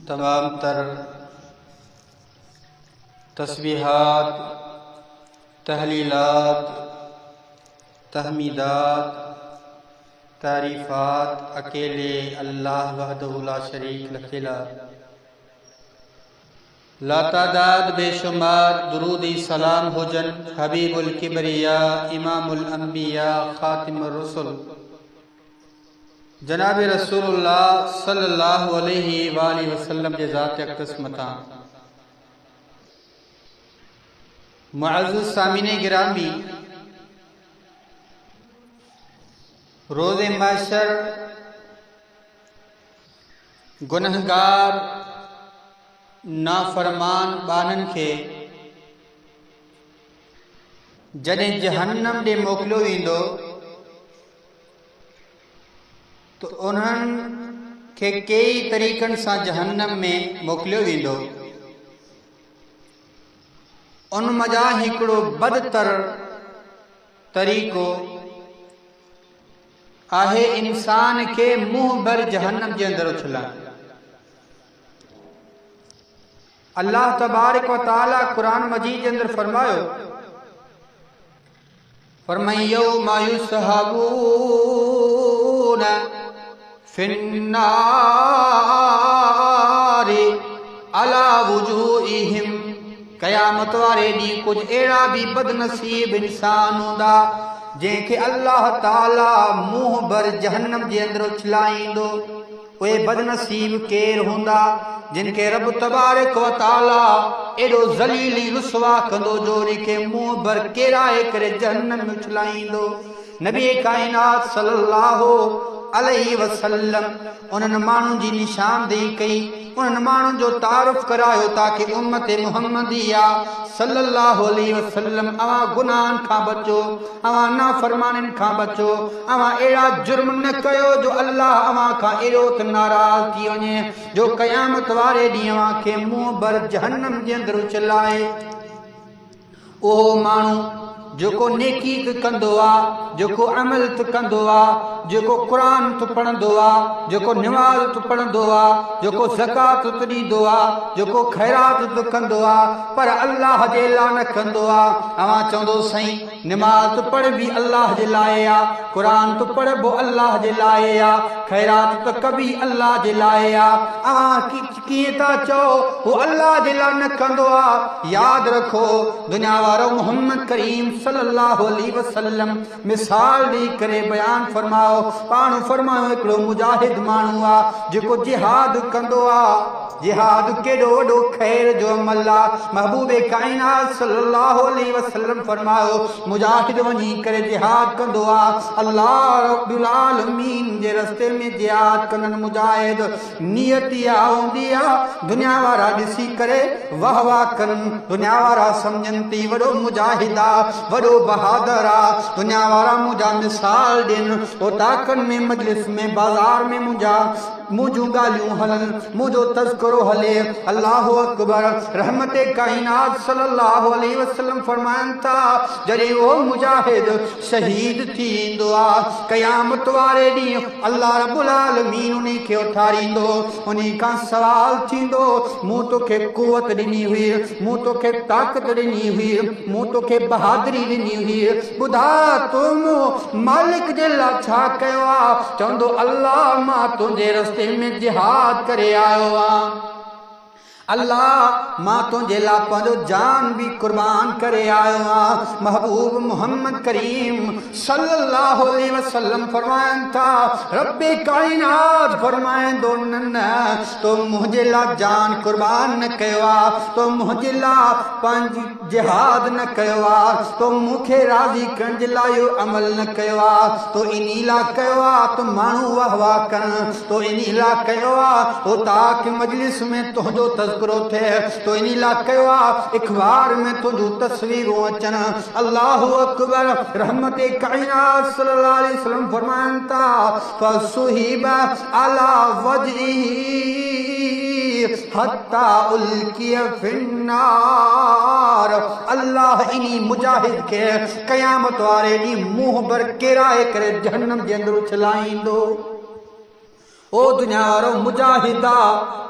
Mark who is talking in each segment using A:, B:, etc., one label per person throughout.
A: तमाम तर तस्बीहात, तहलीलात, तहमीदात, तारीफ़ात अकेले अल्लाह वहदहु ला शरीक लखिला लातादाद बेशुमार दुरूदी सलाम हुजन हबीबुल किबरिया इमामुल अंबिया खातिमुर रुसुल जनाब रसूलुल्लाह सल्लल्लाहु अलैहि वसल्लम के ज़ात अक़दस मता। मुअज़्ज़ज़ सामीने गिरामी, रोज़े महशर गुनहगार नाफरमान बानन के जॾहिं जहन्नम ॾे मोकिलियो वेंदो तो उन्हनि खे कई तरीक़नि सां जहन्नम में मोकिलियो वेंदो। उन मज़ा हिकिड़ो बदतर तरीक़ो आहे इंसान के मुंह भर जहन्नम के अंदर उछलण। अल्लाह तबारक व तआला कुरान मजीद के अंदर फरमायो, यौमा युसहबून फिन्नारि अला वुजूहिम, क़यामत वारे ॾींहुं कुछ अहिड़ा भी बदनसीब इंसान हूंदा जंहिंखे अल्लाह ताला मुंह भर जहन्नम जे अंदर उछलाईंदो। उहे बदनसीब केर हूंदा जिनके रब तबारक व तआला एडो ज़लीली रुसवा कंदो जो के मुंह भर केराए करे जहन्नम में उछलाईंदो। नबी कायनात सल्लल्लाहु अलैहि वसल्लम उन्हनि माण्हुनि जी निशानदेही कई, उन्हनि माण्हुनि जो तारुफ़ करायो ताकि उम्मत मुहम्मदिया सल्लल्लाहु अलैहि वसल्लम अवां गुनाहनि खां बचो, अवां नाफरमानिन खां बचो, अवां अहिड़ा जुर्म न कयो जो अल्लाह अवां खां एॾो त नाराज़ थी वञे जो क़यामत वारे ॾींहुं अवां खे मुंह भर जहन्नम जे अंदरि उछलाए। उहो माण्हू जेको नेकी कंदो आहे, जेको अमल कंदो आहे, जेको क़ुरान पढ़ंदो आहे, जेको नमाज़ पढ़ंदो आहे, जेको ज़कात ॾींदो आहे, जेको ख़ैरात कंदो आहे, पर अल्लाह जे लाइ न कंदो आहे। अवां चवंदो साईं नमाज़ पढ़ भी अल्लाह जे लाइ आहे, क़ुरान पढ़ बि अल्लाह जे लाइ आहे, ख़ैरात त कबी अल्लाह जे लाइ आहे। अवां कीअं था चओ हू अल्लाह जे लाइ न कंदो आहे? यादि रखो दुनिया वारो मोहम्मद करीम सल्लल्लाहु अलैहि वसल्लम मिसाल ॾेई करे बयान फरमाओ। पाण फरमायो हिकिड़ो मुजाहिद माण्हू आहे जेको जिहाद कंदो आहे। जिहाद केॾो वॾो ख़ैर जो अमल आहे। महबूबे काइनात सल्लल्लाहु अलैहि वसल्लम फरमायो मुजाहिद वञी करे जिहाद कंदो आहे, अल्लाह रब्बुल आलमीन जे रस्ते में जिहाद कंदड़ मुजाहिद नियत इहा हूंदी आहे दुनिया वारा ॾिसी करे वाह वाह कनि, दुनिया वारा सम्झनि थी वॾो मुजाहिद आहे, वॾो बहादुर आहे, दुनिया वारा मुंहिंजा मिसाल ॾियनि, उहो ताकनि में मजलिस में बाज़ार में मुंहिंजूं ॻाल्हियूं हलनि, मुंहिंजो तज़किरो हले। अल्लाहु अकबर। रहमत काइनात सल्लल्लाहु अलैहि वसल्लम फरमाइनि था जॾहिं उहो मुजाहिद शहीद थी ईंदो आहे क़यामत वारे ॾींहुं अल्लाह रब्बुल आलमीन उन खे उथारींदो, उन खां सवाल थींदो मूं तोखे क़ुवत ॾिनी हुई, मूं तोखे ताक़त ॾिनी हुई, मूं तोखे बहादुरी ॾिनी हुई, ॿुधा तुम मालिक जे लाइ छा कयो आहे? चवंदो अल्लाह मां तुंहिंजे रस्ते में जिहाद करे आयो आहियां, अल्लाह मां तुंहिंजे लाइ पंहिंजो जान भी कुर्बान करे आयो आहियां। महबूब मोहम्मद करीम सल्लल्लाहु अलैहि वसल्लम फरमाइनि था रब्बे काइनात फरमाईंदो न तो मुंहिंजे लाइ जान कुर्बान न कयो आहे, तो मुंहिंजे लाइ पंहिंजी जिहाद न कयो आहे, तो मूंखे राज़ी करण जे लाइ इहो अमल न कयो आहे, तो इन लाइ कयो आहे तो माण्हू वाह वाह कनि, तो इन लाइ कयो आहे तो ताकि मजलिस में तुंहिंजो तज़किरो थे, तो इन लाइ कयो आहे इख़बार में तुंहिंजूं तस्वीरूं अचनि। अल्लाहु अकबर। रहमत काइनात सल्लल्लाहु अलैहि वसल्लम फरमाइनि था फसुहिब अला वजही हत्ता उल्किय फिन्नार। अल्लाह इनी मुजाहिद के क़यामत वारे ॾींहुं मुंह भर केराए करे जहन्नम जे अंदरि उछलाईंदो। ओ दुनिया वारो मुजाहिदा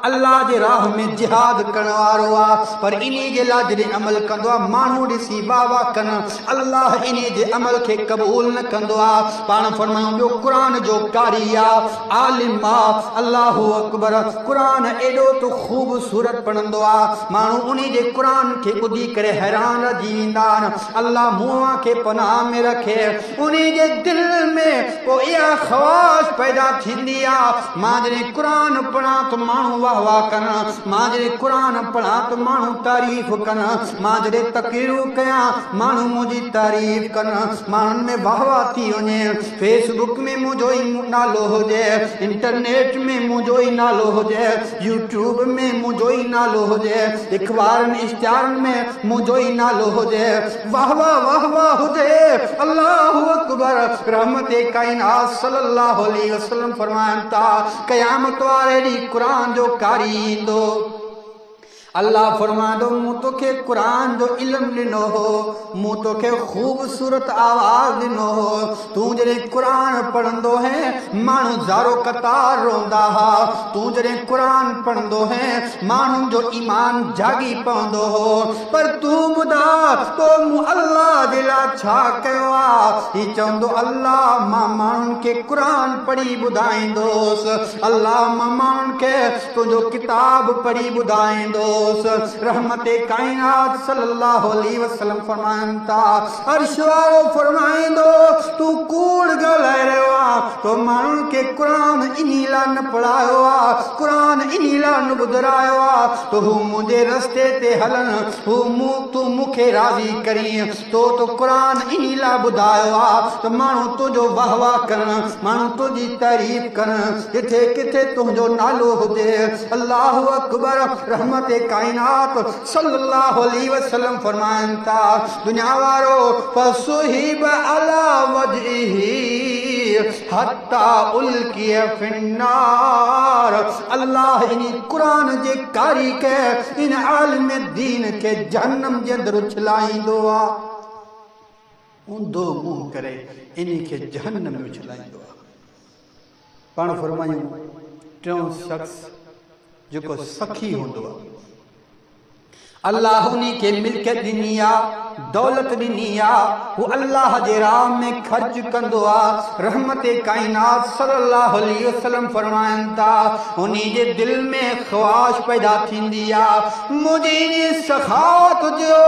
A: अल्लाह जे राह में जिहाद करण वारो आ, पर इन्ही जे लाइ जॾहिं अमल कंदो आहे माण्हू ॾिसी वाह वाह कनि, अल्लाह इन्ही जे अमल खे क़बूल न कंदो आहे। पाण फरमायूं ॿियो क़ुर जो कारी आहे, आलिम आहे, अल्लाहु अकबर। क़ुर एॾो तो ख़ूबसूरत पढ़ंदो आहे, माण्हू उन्ही जे क़ुर खे ॿुधी करे हैरान रहिजी वेंदा आहिनि। अल्लाह मुंहं खे पनाह में रखे, उन्ही जे दिल में पोइ इहा ख़्वाहिश पैदा थींदी आहे, मां जॾहिं क़ुर पढ़ां त माण्हू वाह वाह कनि, मां जॾहिं क़ुर पढ़ां त माण्हू तारीफ़ कनि, मां जॾहिं तक़रीरूं कयां माण्हू मुंहिंजी तारीफ़ कनि, माण्हुनि में वाह वाह थी वञे। फेसबुक में मुंहिंजो ई नालो हुजे, इंटरनेट में मुंहिंजो ई नालो हुजे, यूट्यूब में मुंहिंजो ई नालो हुजे, अखबारनि इश्तिहारनि में मुंहिंजो ई नालो हुजे, वाह वाह वाह वाह हुजे। अल्लाहु अकबर। रहमत काइनात सल्लल्लाहु अलैहि वसल्लम फरमाइनि था क़यामत वारे ॾींहुं क़ुर जो कारी ईंदो। अल्लाह फरमाईंदो मूं तोखे क़ुर जो इल्मु ॾिनो हो, मूं तोखे ख़ूबसूरत आवाज़ ॾिनो हो, तूं जॾहिं क़ुर पढ़ंदो है माण्हू ज़ारो क़तार रोंदा हा, तूं जॾहिं क़ुर पढ़ंदो है माण्हुनि जो ईमान जागी पवंदो हो। पर तूं ॿुधा तो मूं अल्लाह जे लाइ छा कयो आहे? हीउ चवंदो अल्लाह मां माण्हुनि खे क़ुर पढ़ी ॿुधाईंदोसि, अल्लाह मां माण्हुनि खे तुंहिंजो किताब पढ़ी ॿुधाईंदो। रहमत काइनात सल्लल्लाहु अलैहि वसल्लम फरमाइनि था अर्श वारो फरमाईंदो तूं कूड़ ॻाल्हाए रहियो आहे, तो माण्हुनि खे क़ुर इन्ही लाइ न पढ़ायो आहे, क़ुर इन्ही लाइ न ॿुधायो आहे तो हू मुंहिंजे रस्ते ते हलनि, तूं मूंखे राज़ी करीं, तो क़ुर इन्ही लाइ ॿुधायो आहे त माण्हू तुंहिंजो वाह वाह कनि, माण्हू तुंहिंजी तारीफ़ कनि, किथे किथे तुंहिंजो नालो हुजे। अल्लाहु अकबर। रहमत काइनात सल्लल्लाहु अलैहि वसल्लम फरमाइनि था दुनिया वारो फसुहिब अला वजही हत्ता उल्किय फिन्नार। अल्लाह इन क़ुर जे कारी के इन आलिम दीन के जहन्नम जे अंदरि उछलाईंदो आहे, ऊंधो मुंहुं करे इन खे जहन्नम में उछलाईंदो आहे। पाण फरमायूं टियों शख़्स जेको सखी हूंदो आहे, अल्लाह उन्ही खे मिल्कियत ॾिनी आहे, दौलत ॾिनी आहे, हू अल्लाह जे राह में ख़र्च कंदो आहे। रहमत काइनात सल्लल्लाहु अलैहि वसल्लम फरमाइनि था उन्ही जे दिल में ख़्वाहिश पैदा थींदी आहे मुंहिंजी सखावत जो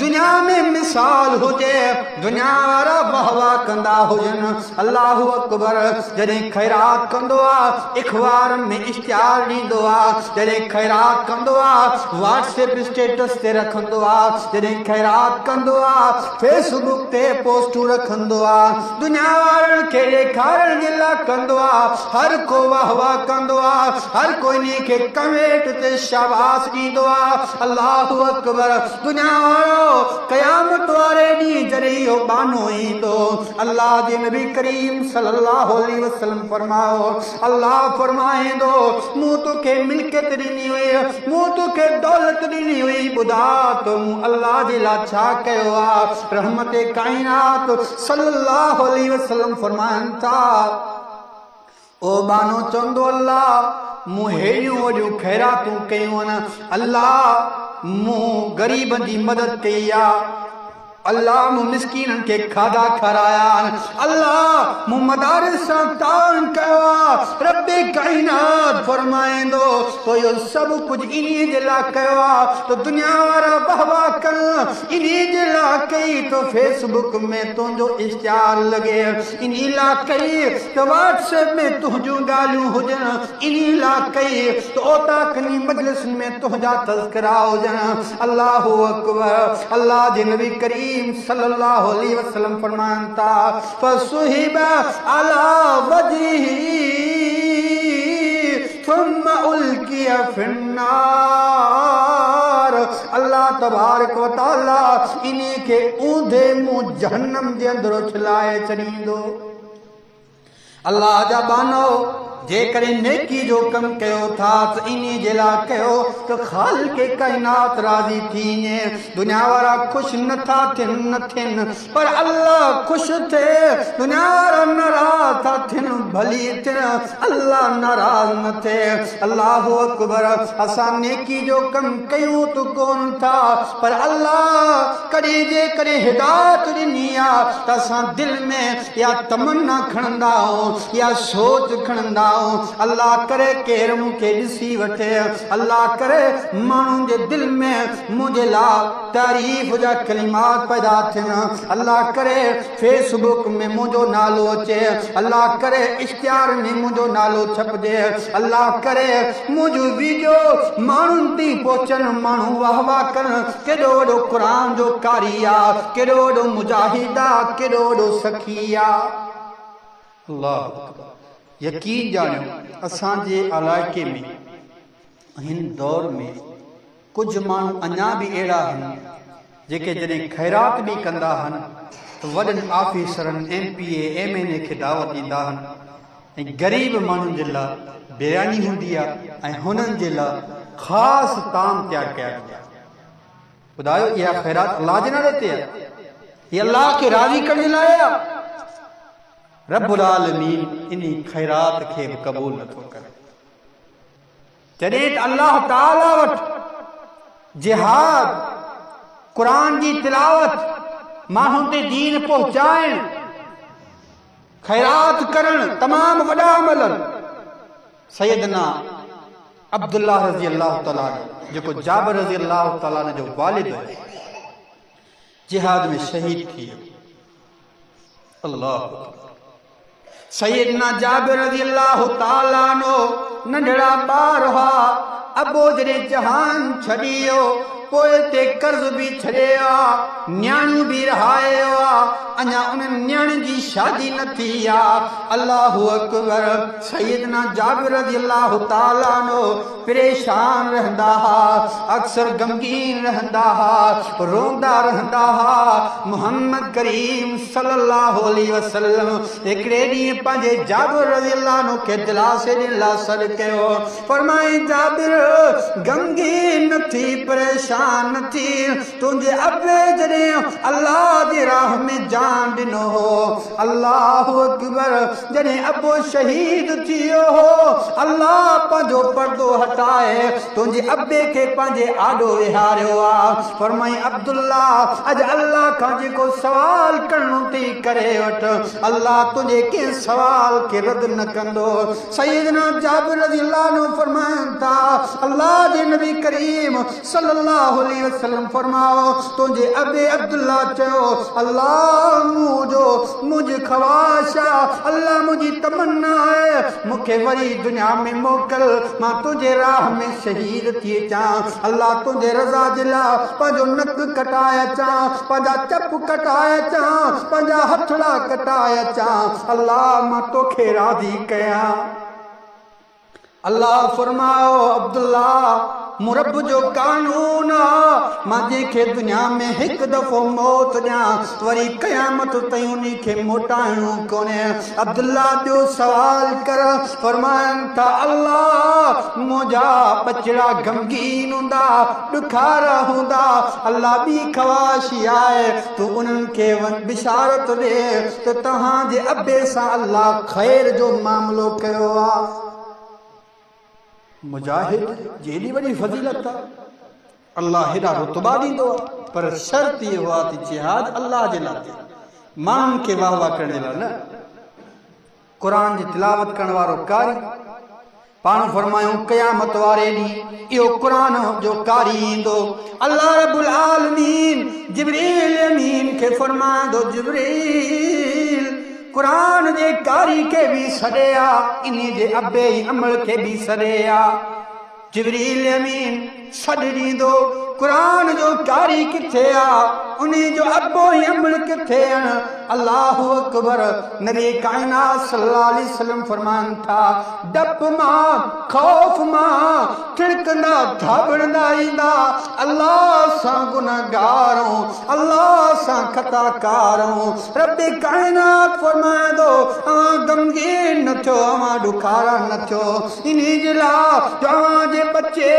A: दुनिया में मिसाल हुजे, दुनिया वारा वाह वाह कंदा हुजनि। अल्लाहु अकबर। जॾहिं ख़ैरात कंदो आहे अखबार में इश्तिहार ॾींदो आहे, जॾहिं ख़ैरात कंदो आहे व्हाट्सएप स्टेटस ते रखंदो आहे, जॾहिं ख़ैरात कंदो आहे फेसबुक ते पोस्टूं रखंदो आहे, दुनिया वारनि खे ॾेखारण जे लाइ कंदो आहे, हर को वाह वाह कंदो आहे, हर कोई इन खे कमेंट ते शाबाश ॾींदो आहे। अल्लाहु अकबर। दुनिया वारो क़यामत वारे ॾींहुं जॾहिं इहो बानो ईंदो, अल्लाह जे नबी करीम सल्लल्लाहु अलैहि वसल्लम फरमायो, अल्लाह फरमाईंदो मूं तोखे मिल्कियत ॾिनी हुई, मूं तोखे दौलत ॾिनी हुई, ॿुधा तो मूं अल्लाह जे लाइ छा कयो आहे? रहमत काइनात सल्लल्लाहु अलैहि वसल्लम फरमाइनि था ओ बानो चवंदो अल्लाह मूं हेड़ियूं वॾियूं ख़ैरातूं कयूं आहिनि, अल्लाह मूं ग़रीबनि जी मदद कई आहे, अल्लाह मूं मिस्कीननि खे खाधा खाराया आहिनि, अल्लाह मूं मदारिस सां ताउन कयो आहे। रब काइनात फरमाईंदो तो इहो सभु कुझु इन्ही जे लाइ कयो आहे तो दुनिया वारा वाह वाह कनि, इन्ही जे लाइ कई तो फेसबुक में तुंहिंजो इश्तिहार लॻे, इन्ही लाइ कई तो व्हाट्सएप में तुंहिंजूं ॻाल्हियूं हुजनि, इन्ही लाइ कई तो ओताकनी मजलिस में तुंहिंजा तज़किरा हुजनि। अल्लाहु अकबर। अल्लाह जे नबी करीम सल्लल्लाहु अलैहि वसल्लम फरमाइनि था फसुहिब अला वजही थुम्मा उल्किय फिन्नार। अल्लाह तबारक व तआला इन्ही खे ऊंधे मुंहुं जहन्नम जे अंदरि उछलाए छॾींदो। अल्लाह जा बानो जेकरे नेकी जो कम कयो था त इन्ही जे लाइ कयो त खालिक काइनात राज़ी थीने। दुनिया वारा खुश नथा थियनि न थियनि पर अल्लाह खुश थे। दुनिया वारा नाराज़ था थियनि भली थियनि अल्लाह नाराज़ न थे। अल्लाह अकबर। असां नेकी जो कम कयूं त कोन था पर अल्लाह कॾहिं जे करे हिदायत ॾिनी आहे त असां दिल में या तमन्ना खणंदा आहियूं या सोच खणंदा आहियूं। अल्लाह करे केरु मूंखे ॾिसी वठे। अल्लाह करे माण्हुनि जे दिल में मुंहिंजे लाइ तारीफ़ जा कलिमात पैदा थियनि। अल्लाह करे फेसबुक में मुंहिंजो नालो अचे। अल्लाह करे इश्तिहार में मुंहिंजो नालो छपजे। अल्लाह करे मुंहिंजो वीडियो माण्हुनि ताईं पहुचनि, माण्हू वाह वाह कनि केॾो वॾो क़ुर जो कारी आहे, केॾो वॾो मुजाहिद आहे, केॾो वॾो सखी आहे। अल्लाह यकीन ॼाणियो असांजे इलाइक़े में हिन दौर में कुझु माण्हू अञा बि अहिड़ा आहिनि जेके जॾहिं ख़ैरात बि कंदा आहिनि त वॾनि ऑफिसरनि MPA MNA खे दावत ॾींदा आहिनि ऐं ग़रीब माण्हुनि जे लाइ बिरयानी हूंदी आहे ऐं हुननि जे लाइ ख़ासि ताम तयारु कया वेंदा। ॿुधायो इहा ख़ैरात अल्लाह जे नाले ते आहे? इहा अल्लाह खे राज़ी करण लाइ आहे? रब्बुल आलमीन इन ख़ैरात खे बि क़बूल नथो करे। जॾहिं त अल्लाह ताला वटि जिहाद, क़ुरान जी तिलावत, माण्हुनि ते दीन पहुचाइण, ख़ैरात करण तमामु वॾा अमल आहिनि। सैयदना अब्दुल्ला रज़ी अल्लाह तआला जेको जाबिर रज़ी अल्लाह तआला जो वालिद है जिहाद में शहीद थी वियो। अल्लाह सैयदना जाबिर रज़ी अल्लाह तआला नो नंढड़ा ॿार हुआ। अबो जॾहिं जहान छॾी वियो पोइ ते कर्ज़ बि छॾियो आहे, न्याणियूं बि रहायो आहे, अञा उन्हनि न्याणियुनि जी शादी न थी आहे। अल्लाहु अकबर। सैयदना जाबिर रज़ी अल्लाह तआला नो परेशान रहंदा हुआ, अक्सर गमगीन रहंदा हुआ, रोंदा रहंदा हुआ। मोहम्मद करीम सल्लल्लाहु अलैहि वसल्लम हिकिड़े ॾींहुं पंहिंजे जाबिर रज़ी अल्लाह नो खे दिलासे ॾियण लाइ सॾु कयो। फरमाई जाबिर गमगीन न थी, परेशान न थी। तुंहिंजे अबे जॾहिं अल्लाह जी राह में जान ॾिनो हो, अल्लाहु अकबर, जॾहिं अबो शहीद थी वियो हो, अल्लाह पंहिंजो पर्दो हटाए तुंहिंजे अबे खे पंहिंजे आॾो विहारियो आहे। फरमाई अब्दुल्ला अॼु अल्लाह खां जेको सवाल करणो थी करे वठ, अल्लाह तुंहिंजे कंहिं सवाल खे रद्द न कंदो। सैयदना जाबिर रज़ी अल्लाह अन्हु फरमाइनि था अल्लाह जे नबी करीम सल्लल्लाहु अलैहि वसल्लम फरमाओ तुंहिंजे अबे अब्दुल्ला चयो अल्लाह मुंहिंजी ख़्वाहिश आहे, अल्लाह मुंहिंजी तमन्ना आहे मूंखे वरी दुनिया में मोकिल, मां तुंहिंजे राह में शहीद थी अचां। अल्लाह तुंहिंजे रज़ा जे लाइ पंहिंजो नक कटाए अचां, पंहिंजा चप कटाए अचां, पंहिंजा हथड़ा कटाए अचां। अल्लाह मां तोखे राज़ी कयां। अल्लाह फरमाओ अब्दुल्ला मुरब जो कानून आहे, मां जंहिंखे दुनिया में हिकु दफ़ो मौत ॾियां वरी क़यामत ताईं उन खे मोटाइणो कोन्हे। अब्दुल्ला ॿियो सवाल कर। फरमाइनि था अल्लाह मुंहिंजा बचड़ा गमगीन हूंदा, ॾुखारा हूंदा, अल्लाह ॿी ख़्वाहिश आहे तूं उन्हनि खे बिशारत ॾे त तव्हांजे अबे सां अल्लाह ख़ैर जो मामिलो कयो आहे। मुजाहिद जेॾी वॾी फज़ीलत आहे, अल्लाह हेॾा रुतबा ॾींदो आहे, पर शर्त इहो आहे त जिहाद अल्लाह जे लाइ, माण्हुनि खे वाह वाह करण लाइ न। क़ुरान जी तिलावत करण वारो कारी, पाण फरमायूं क़यामत वारे ॾींहुं इहो क़ुरान जो कारी ईंदो। अल्लाह रब्बुल आलमीन जिब्रील अमीन खे फरमाईंदो जिब्रील क़ुरान जे कारी खे बि सॾे आ, इन जे अबे अमल खे बि सॾे आ। जिब्रील अमीन सॾ ॾींदो कुरान जो कारी किथे आ, उन्हीं जो अबो ही अमल किथे आहिनि। अल्लाहु अकबर। नबी कायनात सल्लल्लाहु अलैहि वसल्लम फरमान था, डप मां खौफ मां ठिड़कंदा धाबड़ंदा ईंदा, अल्लाह सां गुनहगारूं, अल्लाह सां खताकारूं। रब कायनात फरमाए दो अवां गमगीन न थियो, अवां ॾुखारा न थियो। इन्हीं जे लाइ जो अवां जे बच्चे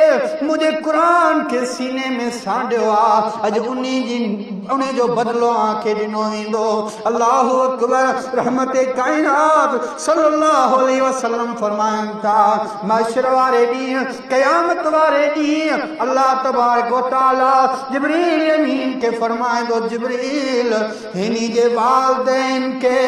A: मुझे कुरान के सीने में सांडियो आ, अॼु उन्हीं जो बदलो आंखे ॾिनो वेंदो। अल्लाहु अकबर। रहमत कायनात सल्लल्लाहु अलैहि वसल्लम फरमाइनि था, महशर वारे ॾींहुं, क़यामत वारे ॾींहुं अल्लाह तबारक व तआला जिब्रील अमीन के फरमाइंदो, जिब्रील हिनी जे वालिदैन के,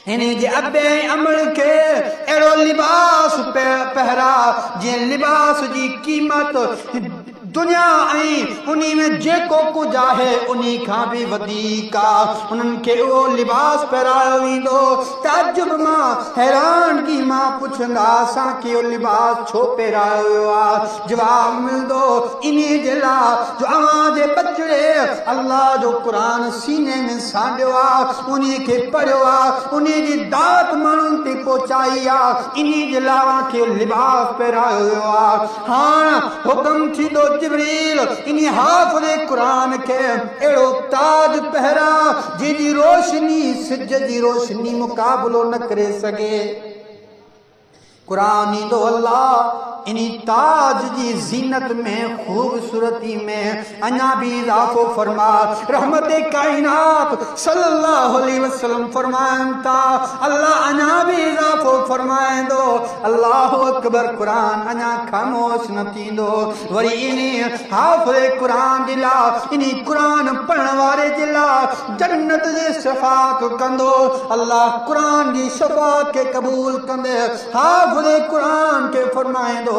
A: हिनी जे अबे अमल के अहिड़ो लिबास पहिरा जीअं लिबास जी क़ीमत दुनिया ऐं उन्हीं में जेको कुछ आहे उन्हीं खां भी वधीक आहे। उन्हनि खे उहो लिबास पहिरायो वेंदो। ताजुब मां हैरानगी मां पुछंदा असांखे इहो लिबास छो पहिरायो वियो आहे? जवाब मिलंदो इन्हीं जे लाइ जो अव्हां जे बचड़े अल्लाह जो क़ुरान सीने में सांडियो आहे, उन्हीं खे पढ़ियो आहे, उन्हीं जी दात माण्हुनि ते पहुचाई आहे। इन्हीं जे लाइ अव्हांखे लिबास पहिरायो वियो आहे। हाणे हुकुम थींदो जिब्रील इन्हीं हाफ़िज़े क़ुरान के अहिड़ो ताज पहिरा जंहिंजी रोशनी सिज जी रोशनी मुक़ाबिलो न करे सघे। कुरान ईंदो अल्लाह इन्हीं ताज जी ज़ीनत में खूबसूरती में अञा भी इज़ाफ़ो फरमा। रहमत कायनात सल्लल्लाहु अलैहि वसल्लम फरमाइनि था, अल्लाह अञा भी इज़ाफ़ो फरमाईंदो। अल्लाहु अकबर। कुरान अञा ख़ामोश न थींदो। वरी इन्हीं हाफ़िज़े क़ुरान जे लाइ, इन्हीं क़ुरान पढ़ण वारे जे लाइ जन्नत जे शफ़ाअत कंदो। अल्लाह क़ुरान जी शफ़ाअत के क़बूल कंदे हाफ़िज़े क़ुरान के फरमाईंदो,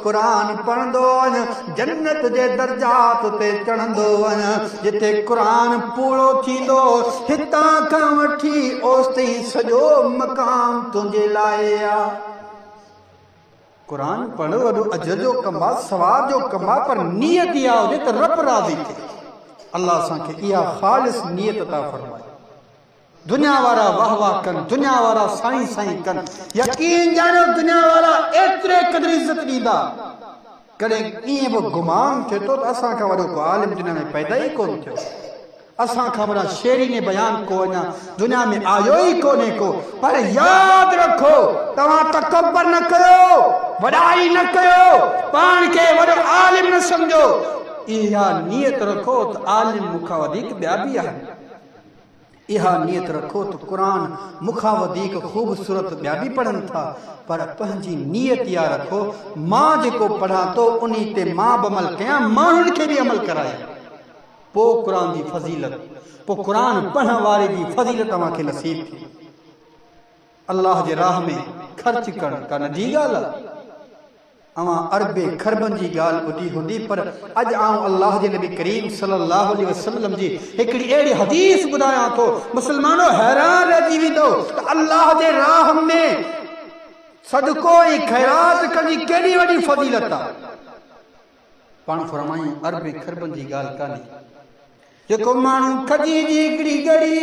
A: कुरान पढ़ंदो वञ, जन्नत जे दर्जात ते चढ़ंदो वञ। जिथे कुरान पूरो थींदो हितां खां वठी ओसिताईं सॼो मक़ाम तुंहिंजे लाइ आहे। कुरान पढ़ो वॾो अजर जो कमु आहे, सवाब जो कमु आहे, पर नियत इहा हुजे त रब राज़ी थिए। अल्लाह असांखे इहा ख़ालिस नियत अता फरमाए। दुनिया वारा वाह वाह कन, दुनिया वारा साईं साईं कन, यकीन जानो दुनिया वारा एतिरे क़दर इज़त ॾींदा। कॾहिं ईअं बि गुमान थिए थो त असां खां वॾो को आलिम दुनिया में पैदा ई कोन थियो, असां खां वॾा शेरी ने बयान को अञा दुनिया में आयो ई कोन्हे को। पर यादि रखो तव्हां तकबर न कयो, वॾाई न कयो, पाण खे वॾो आलिम न सम्झो। इहा नियत रखो त आलिम मूंखां वधीक ॿिया बि आहिनि। इहा नियत रखो तो कुरान मुखा वधीक खूबसूरत ॿिया बि पढ़नि था, पर पंहिंजी नियत इहा रखो मां जेको पढ़ां थो उन ते मां बि अमल कयां, माण्हुनि खे बि अमल करायां। पोइ क़ुरान जी फज़ीलत, पोइ क़ुरान पढ़ण वारे जी फज़ीलत तव्हांखे नसीब थी। अल्लाह जे राह में ख़र्च करणु का नंढी ॻाल्हि आहे। अवां अरबे खरबनि जी ॻाल्हि ॿुधी हूंदी, पर अॼु आऊं अल्लाह जे नबी करीम सल्लल्लाहु अलैहि वसल्लम जी हिकिड़ी अहिड़ी हदीस ॿुधायां थो, मुस्लमानो हैरान रहिजी वेंदो त अल्लाह जे राह में सदको ऐं ख़ैरात करण जी केॾी वॾी फज़ीलत आहे। पाण फरमायूं अरबे खरबनि जी ॻाल्हि कान्हे। जेको माण्हू खजी जी हिकिड़ी घड़ी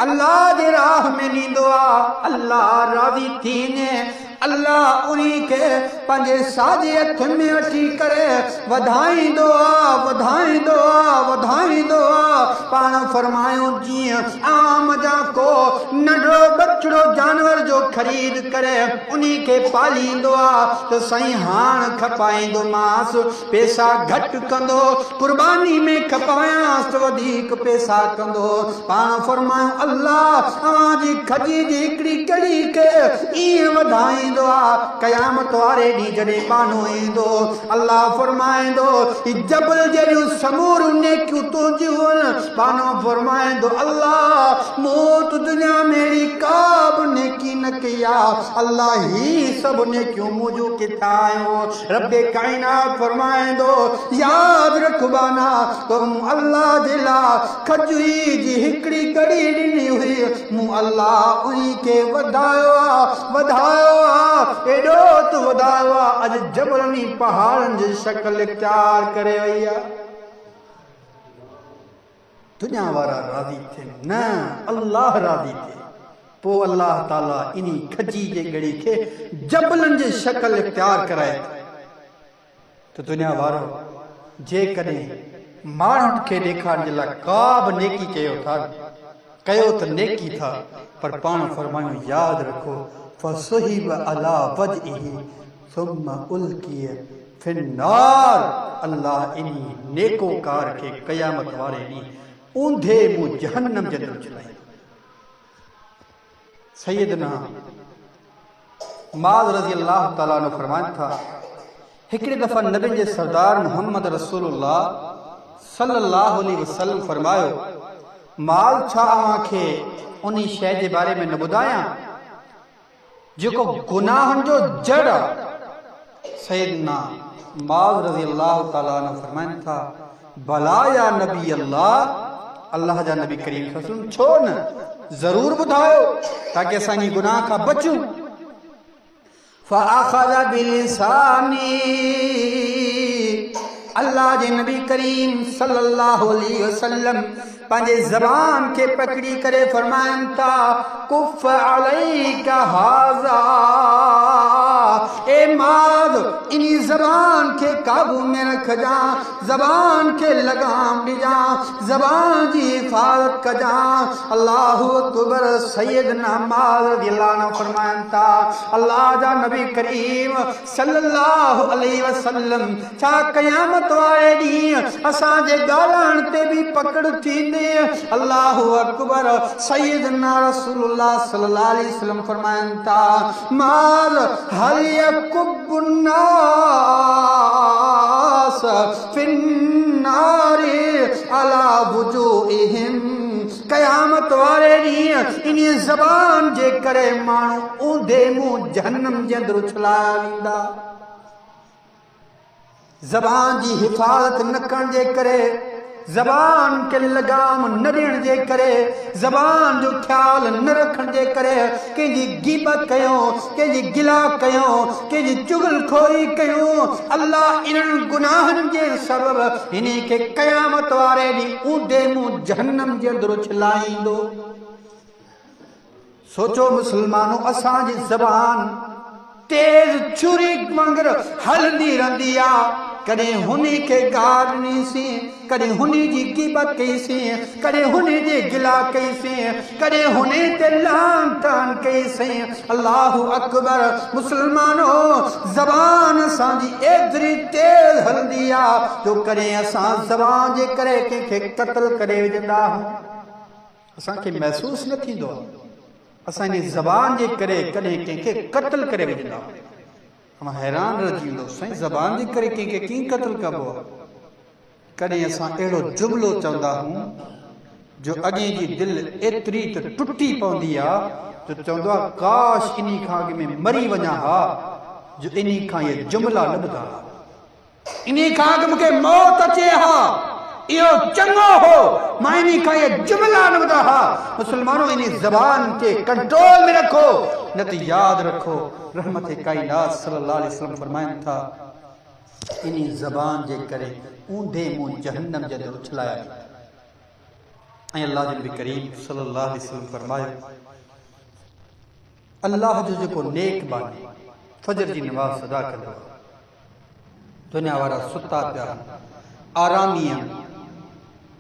A: अल्लाह जे राह में ॾींदो आहे, अल्लाह राज़ी थींदे अल्लाह उन्हीं के पंहिंजे साॼे हथ में वठी करे वधाईंदो आहे, वधाईंदो आहे, वधाईंदो आहे। पाण फरमायूं जीअं आम जा को नंढो बछड़ो जानवर जो ख़रीद करे उन्हीं खे पालींदो आहे त साईं हाण खपाईंदोमांसि, पैसा घटि कंदो, कुर्बानी में खपायांसि त वधीक पैसा कंदो। पाण फरमायूं अल्लाह अव्हांजी खजी जी हिकिड़ी कड़ी खे ईअं वधाईंदो आहे। क़यामत वारे ॾींहुं जॾहिं बानो ईंदो अल्लाह फरमाईंदो जबल जहिड़ियूं समूरियूं नेकियूं तुंहिंजियूं आहिनि। बानो फरमाईंदो अल्लाह मूं त दुनिया में अहिड़ी का बि नेकी न कई आहे, अल्लाह ही सभु नेकियूं मुंहिंजूं किथां आयो। रब काइनात फरमाईंदो यादि रख बाना तो मूं अल्लाह जे लाइ खजूरी जी हिकिड़ी कड़ी ॾिनी हुई, मूं अल्लाह उन्हीं खे वधायो आहे, वधायो एॾो त वधायो आहे अॼु जबलनि पहाड़नि जी शक्ल इख्तियार करे वई आहे। दुनिया वारा राज़ी थियनि न, अल्लाह राज़ी थिए। पोइ अल्लाह ताला इन्ही खजी जे गड़ी खे जबलनि जी शक्ल इख्तियार कराए त दुनिया वारो जेकॾहिं माण्हुनि खे ॾेखारण जे लाइ का बि नेकी कयो त नेकी था, पर पाण फरमायूं यादि रखो फसुहिब अला वजहिही सुम्मा उल्किय फिन्नार। अल्लाह इन्ही नेकोकार खे क़यामत वारे ॾींहुं ऊंधे मुंहुं जहन्नम जे अंदरि छॾाईंदो। सैयदना माज़ रज़ी अल्लाह ताला अन्हु फरमाइनि था, हिकिड़े दफ़ा नबी जे सरदार मोहम्मद रसूलुल्लाह सल्लल्लाहु अलैहि वसल्लम फरमायो, माल छा अव्हांखे उन शइ जे बारे में न ॿुधायां जेको गुनाहनि जो जड़ आहे। सैयदना माज़ रज़ी अल्लाह ताला अन्हु फरमाइनि था, भला या नबी अल्लाह, अल्लाह जा नबी करीम सल्लल्लाहु अलैहि वसल्लम, छो न, ज़रूर ॿुधायो ताकि असां इन गुनाह खां बचूं। फ़अख़ज़ बिलिसानी, अल्लाह जे नबी करीम सल्लल्लाहु अलैहि वसल्लम पंहिंजे ज़बान खे पकड़ी करे फरमाइनि था, कुफ़ अलैका हाज़ा, ए माज़ इन्ही ज़बान खे काबू में रखजां, ज़बान खे लगाम ॾिजां, ज़बान जी हिफ़ाज़त कजां। अल्लाहु अकबर। सैयदना माज़ रज़ियल्लाहु अन्हु फरमाइनि था, अल्लाह जा नबी करीम सल्लल्लाहु अलैहि वसल्लम, छा क़यामत वारे ॾींहुं असांजे ॻाल्हाइण ते बि पकड़ थींदी? अल्लाहु अकबर। सैयदना रसूलुल्लाह सल्लल्लाहु अलैहि वसल्लम फरमाइनि था, माज़ हल यकुब्बुन नास फिन्नारि अला वुजूहिहिम, क़यामत वारे ॾींहुं इन ज़बान जे करे माण्हू ऊंधे मुंहुं जहन्नम जे अंदरि उछलाया वेंदा। ज़बान जी हिफ़ाज़त न करण जे करे, ज़बान के लगाम न ॾियण जे करे, ज़बान जो ख्याल न रखण जे करे कंहिंजी गीबत कयूं, कंहिंजी गिला कयूं, कंहिंजी चुगलखोरी कयूं, अल्लाह इन्हनि गुनाहनि जे सबब इन्ही खे क़यामत वारे ॾींहुं ऊंधे मुंहुं जहन्नम जे अंदरि उछलाईंदो। सोचो मुस्लमानों, असांजी ज़बान तेज़ छुरी वांगुरु हलंदी रहंदी आहे। कॾहिं हुनी खे गार ॾिनीसीं, कॾहिं हुनी जी ग़ीबत कईसीं, कॾहिं हुनी जी गिला कईसीं, कॾहिं हुनी ते लान तान कईसीं। अल्लाहु अकबर। मुस्लमानों, ज़बान असांजी एतिरी तेज़ हलंदी आहे जो कॾहिं असां ज़बान जे करे कंहिंखे क़त्ल करे विझंदा आहियूं, असांखे महसूस न थींदो आहे। असां इन ज़बान जे करे कॾहिं कंहिंखे क़त्ल करे विझंदा आहियूं। मां हैरान रहिजी वेंदो, साईं ज़बान जे करे कंहिंखे कीअं क़त्ल कबो आहे? कॾहिं असां अहिड़ो जुमिलो चवंदा आहियूं जो अॻे जी दिलि एतिरी त टुटी पवंदी आहे जो चवंदो आहे काश इन खां अॻ में मरी वञा हा जो इन खां इहे जुमिला न ॿुधा, इन खां अॻु मूंखे मौत अचे हा, इहो चङो हो, मां इन खां इहे जुमिला न ॿुधा हा। मुस्लमानों, इन ज़बान खे कंट्रोल में रखो, न त यादि रखो रहमत काइनात सल्लल्लाहु अलैहि वसल्लम फरमाइनि था, इन ज़बान जे करे ऊंधे मुंहुं जहन्नम जे अंदरि उछलाया वेंदा। ऐं अल्लाह जो नबी करीम सल्लल्लाहु अलैहि वसल्लम फरमायो, अल्लाह जो जेको नेक बानी फजर जी नमाज़ अदा कंदो आहे, दुनिया वारा सुता पिया आरामीअ,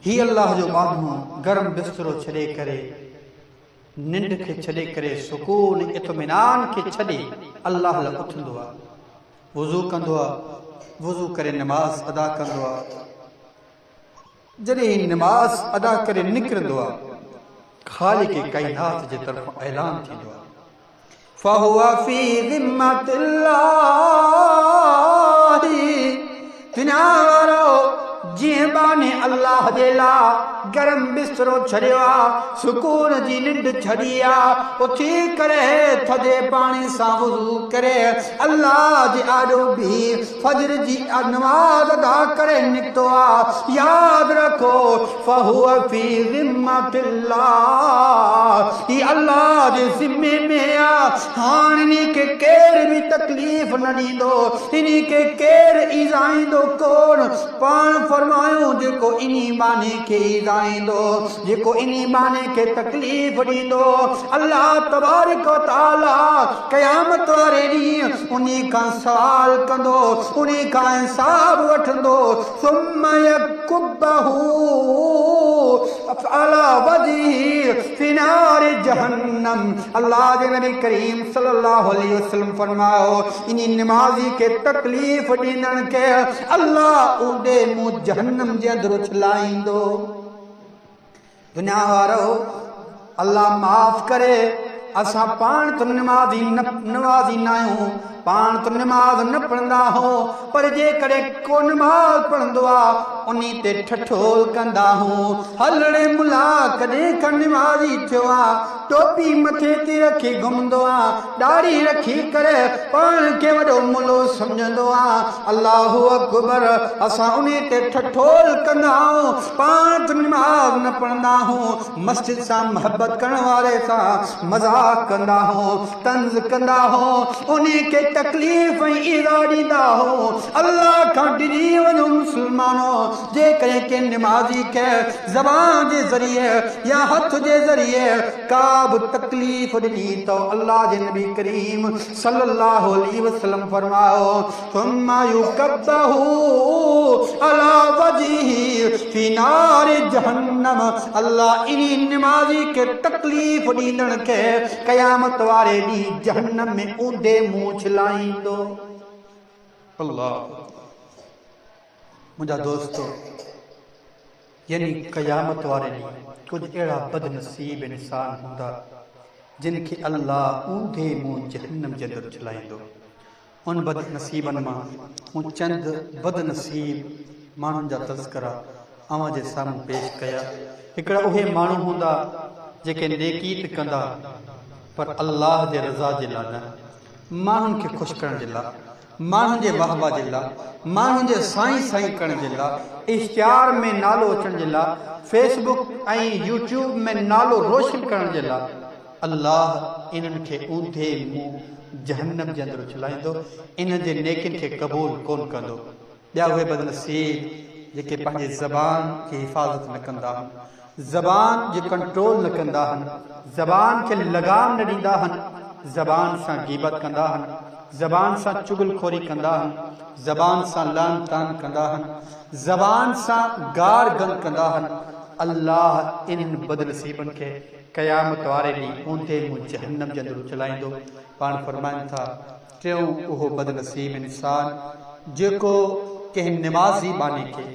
A: ही अल्लाह जो माण्हू गरम बिस्तरो छॾे करे, निंड खे छॾे करे, सुकून इत्मिनान खे छॾे अल्लाह लाइ उथंदो आहे, वुज़ू कंदो आहे, वुज़ू करे नमाज़ अदा कंदो आहे। जॾहिं नमाज़ अदा करे निकिरंदो आहे, ख़ालिक़ काइनात जे तरफ़ ऐलान थींदो आहे, फ़हुवा फ़ी ज़िम्मतिल्लाह, दुनिया वारो जीअं बाने अल्लाह जे लाइ गरम बिस्तरो छड़ियो आ, सुकून जी निंड छड़ी आ, उथी करे थदे पानी सां वुज़ू करे अल्लाह जे आॾो भी फजर जी नमाज़ अदा करे निकतो आ। याद रखो फहुव फी ज़िम्मतिल्लाह, ही अल्लाह जे ज़िम्मे में आ। हाण इनी के केर भी तकलीफ़ न ॾींदो, इनी के केर ईज़ाईंदो कोन। पाण फरमायो जेको इनी माने के ईज़ाईंदो, जेको इनी माने के तकलीफ़ ॾींदो, अल्लाह तबारक व तआला क़यामत वारे ॾींहुं उन्ही खां सवाल कंदो, उन्ही खां हिसाब वठंदो। सुम्मा यकुब्बहू अला वजही फी नार जहन्नम। अल्लाह जे नबी करीम सल्लल्लाहु अलैहि वसल्लम फरमायो, इन्ही नमाज़ी के तकलीफ़ ॾींदड़ के अल्लाह उॾे मुंहुं जहन्नम जे अंदरि उछलाईंदो। दुनिया वारो अल्लाह माफ़ करे, असां पाण तो नमाज़ी न आहियूं, पाण तो नमाज़ न पढ़ंदा हो, पर जे करे को नमाज़ पढ़ंदो आ उन्ही ते ठठोल कंदा हूं। हलड़े मुला कॾहिं खां नमाज़ी थियो आ, टोपी मथे ते रखी घुमंदो आ, ॾाढ़ी रखी करे पाण खे वॾो मुलो सम्झंदो आ। अल्लाहु अकबर, असां उन्ही ते ठठोल कंदा आहियूं, पाण तो नमाज़ न पढ़ंदा हूं, मस्जिद सां मोहब्बत करण वारे सां मज़ाक कंदा हूं, तंज़ कंदा हूं, उन्ही के तकलीफ़ ऐं ईज़ा ॾींदा हो। अल्लाह खां डिॼी वञो मुस्लमानो, जे करे के नमाज़ी के ज़बान जे ज़रिए या हथ जे ज़रिए का बि तकलीफ़ ॾिनी तो अल्लाह जे नबी करीम सल्लल्लाहु अलैहि वसल्लम फरमायो, सुम्मा युकब्बहू अला वजही फी नार जहन्नम। अल्लाह इन्ही नमाज़ी के तकलीफ़ ॾींदड़ के क़यामत वारे ॾींहुं जहन्नम में ऊंधे मुंहुं छिलाईंदो। अल्लाह मुंहिंजा दोस्तों, यानी क़यामत वारे ॾींहुं कुछ अहिड़ा बदनसीब इंसान हूंदा जिन खे अल्लाह ऊंधे मुंहुं जहन्नम जे अंदरि छिलाईंदो। उन बदनसीबनि मां मूं चंद बदनसीब माण्हुनि जा तज़किरा अव्हां जे साम्हूं पेश कया। हिकिड़ा उहे माण्हू हूंदा जेके नेकी त कंदा पर अल्लाह जे रज़ा जे लाइ न, माण्हुनि खे ख़ुशि करण जे लाइ, माण्हुनि जे वाह वाह जे लाइ, माण्हुनि जे साईं साईं करण जे लाइ, इश्तिहार में नालो अचण जे लाइ, फेसबुक ऐं यूट्यूब में नालो रोशन करण जे लाइ अल्लाह इन्हनि खे ऊंधे मुंहुं जहन्नम जे अंदरि उछलाईंदो, इन जे नेकिन खे क़बूल कोन कंदो। ॿिया उहे बदनसीब जेके पंहिंजे ज़बान जी हिफ़ाज़त न कंदा आहिनि, ज़बान जो कंट्रोल न कंदा आहिनि, ज़बान खे लगाम न ॾींदा आहिनि, ज़बान सां गीबत कंदा आहिनि, ज़बान सां चुगलखोरी कंदा आहिनि, ज़बान सां लान तान कंदा आहिनि, ज़बान सां गार गन कंदा आहिनि। अल्लाह इन्हनि बदनसीबनि खे क़यामत वारे ॾींहुं ऊंधे मुंहुं जहन्नम जे अंदरि उछलाईंदो। पाण फरमाइनि था, टियों उहो बदनसीब इंसान जेको कंहिं नमाज़ी बाने खे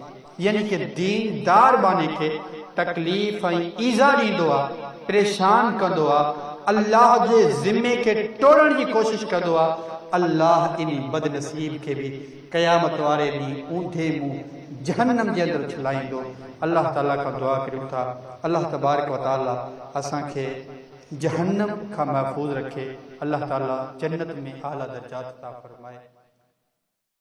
A: यानी कि दीनदार बाने खे तकलीफ़ ऐं ईज़ा ॾींदो आहे, परेशान कंदो आहे, अल्लाह जे ज़िम्मे खे तोड़ण जी कोशिश कंदो आहे, अल्लाह इन बदनसीब के भी क़यामत वारे ॾींहुं ऊंधे मुंहुं जहन्नम जे अंदरि छिलाईंदो। अल्लाह ताला खां दुआ करियूं था, अल्लाह तबारक व ताला असांखे जहन्नम खां महफ़ूज़ रखे, अल्लाह ताला जन्नत में आला दर्जात अता फरमाए।